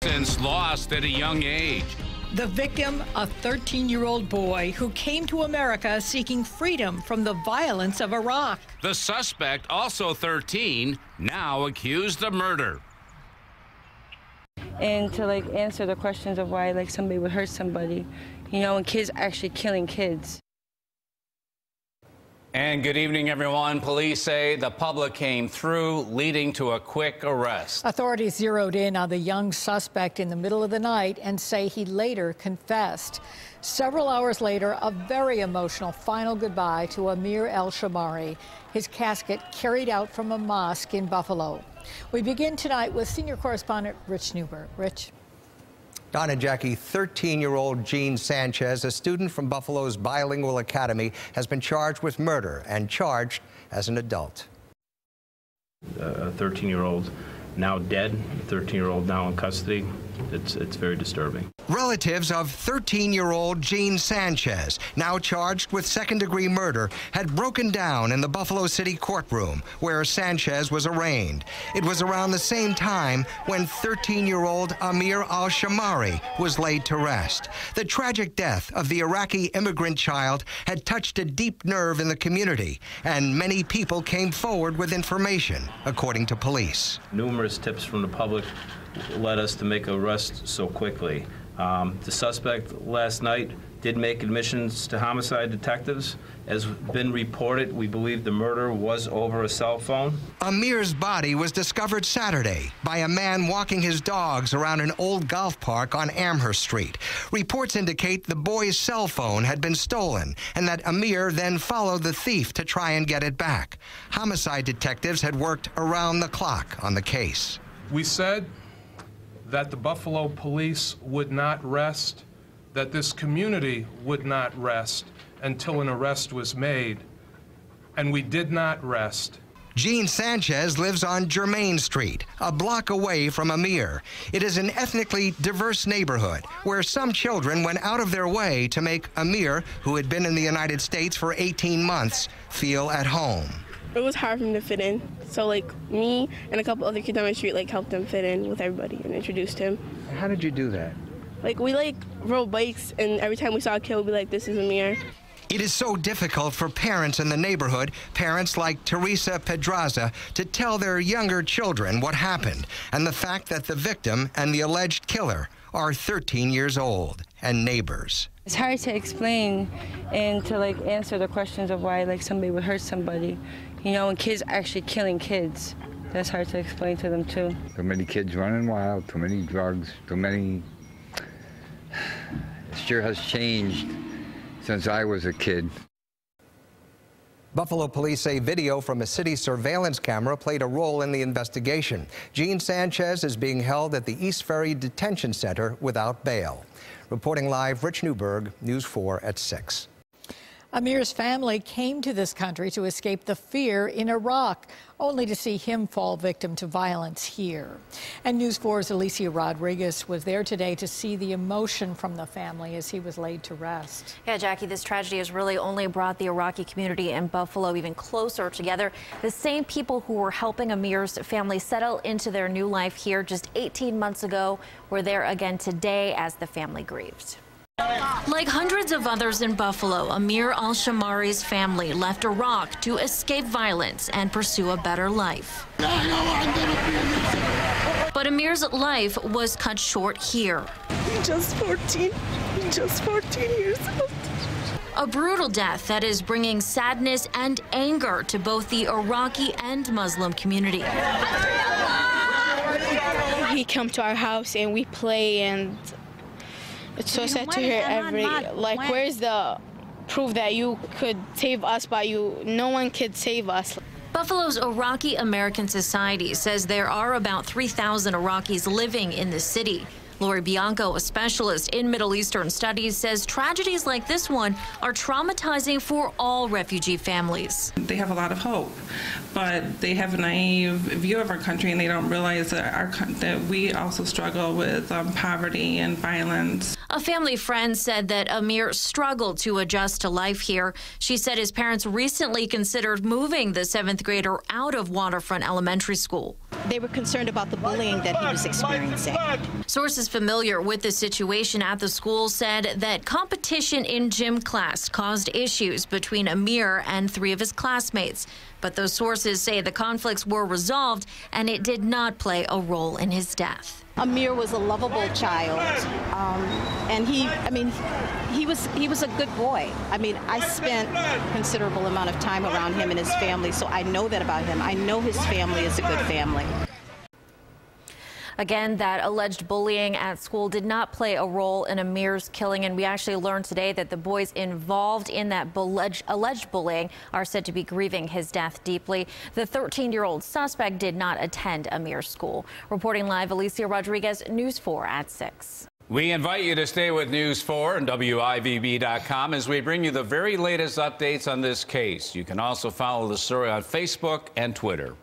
innocence lost at a young age. The victim, a 13-year-old boy who came to America seeking freedom from the violence of Iraq. The suspect, also 13, now accused of murder. And to answer the questions of why somebody would hurt somebody, and kids actually killing kids. And good evening, everyone. Police say the public came through, leading to a quick arrest. Authorities zeroed in on the young suspect in the middle of the night and say he later confessed. Several hours later, a very emotional final goodbye to Ameer Al Shammari. His casket carried out from a mosque in Buffalo. We begin tonight with senior correspondent Rich Newberg. Rich. Don and Jackie, 13-year-old Jean Sanchez, a student from Buffalo's bilingual academy, has been charged with murder and charged as an adult. A 13-year-old now dead, a 13-year-old now in custody. It's very disturbing. Relatives of 13-year-old Jean Sanchez, now charged with second-degree murder, had broken down in the Buffalo City courtroom where Sanchez was arraigned. It was around the same time when 13-year-old Ameer Al Shammari was laid to rest. The tragic death of the Iraqi immigrant child had touched a deep nerve in the community, and many people came forward with information, according to police. Numerous tips from the public led us to make an arrest so quickly. The suspect last night did make admissions to homicide detectives. As been reported, we believe the murder was over a cell phone. Ameer's body was discovered Saturday by a man walking his dogs around an old golf park on Amherst Street. Reports indicate the boy's cell phone had been stolen and that Ameer then followed the thief to try and get it back. Homicide detectives had worked around the clock on the case. We said that the Buffalo police would not rest, that this community would not rest until an arrest was made, and we did not rest. Jean Sanchez lives on Germain Street, a block away from Ameer. It is an ethnically diverse neighborhood where some children went out of their way to make Ameer, who had been in the United States for 18 months, feel at home. It was hard for him to fit in, so me and a couple other kids on my street helped him fit in with everybody and introduced him. How did you do that? We rode bikes, and every time we saw a kid, we'd be like, "This is Ameer." It is so difficult for parents in the neighborhood, parents like Teresa Pedraza, to tell their younger children what happened and the fact that the victim and the alleged killer are 13 years old and neighbors. It's hard to explain and to answer the questions of why somebody would hurt somebody, and kids actually killing kids. That's hard to explain to them too. Too many kids running wild, too many drugs, too many. It sure has changed since I was a kid. Buffalo police say video from a city surveillance camera played a role in the investigation. Jean Sanchez is being held at the East Ferry Detention Center without bail. Reporting live, Rich Newberg, News 4 at 6. Ameer's family came to this country to escape the fear in Iraq, only to see him fall victim to violence here. And News 4's Alicia Rodriguez was there today to see the emotion from the family as he was laid to rest. Yeah, Jackie, this tragedy has really only brought the Iraqi community in Buffalo even closer together. The same people who were helping Ameer's family settle into their new life here just 18 months ago were there again today as the family grieved. Like hundreds of others in Buffalo, Ameer Al Shammari's family left Iraq to escape violence and pursue a better life. But Ameer's life was cut short here. Just 14 years old. A brutal death that is bringing sadness and anger to both the Iraqi and Muslim community. He come to our house and we play, and it's so sad to hear where's the proof that you could save us, but no one could save us. Buffalo's Iraqi American Society says there are about 3,000 Iraqis living in the city. Lori Bianco, a specialist in Middle Eastern studies, says tragedies like this one are traumatizing for all refugee families. They have a lot of hope, but they have a naive view of our country, and they don't realize that we also struggle with poverty and violence. A family friend said that Ameer struggled to adjust to life here. She said his parents recently considered moving the 7th grader out of Waterfront Elementary School. They were concerned about the bullying that he was experiencing. Sources familiar with the situation at the school said that competition in gym class caused issues between Ameer and 3 of his classmates. But those sources say the conflicts were resolved and it did not play a role in his death. Ameer was a lovable child, and he was a good boy. I mean, I spent a considerable amount of time around him and his family, so I know that about him. I know his family is a good family. Again, that alleged bullying at school did not play a role in Ameer's killing, and we actually learned today that the boys involved in that alleged bullying are said to be grieving his death deeply. The 13-year-old suspect did not attend Ameer's school. Reporting live, Alicia Rodriguez, News 4 at 6. We invite you to stay with News 4 and WIVB.com as we bring you the very latest updates on this case. You can also follow the story on Facebook and Twitter.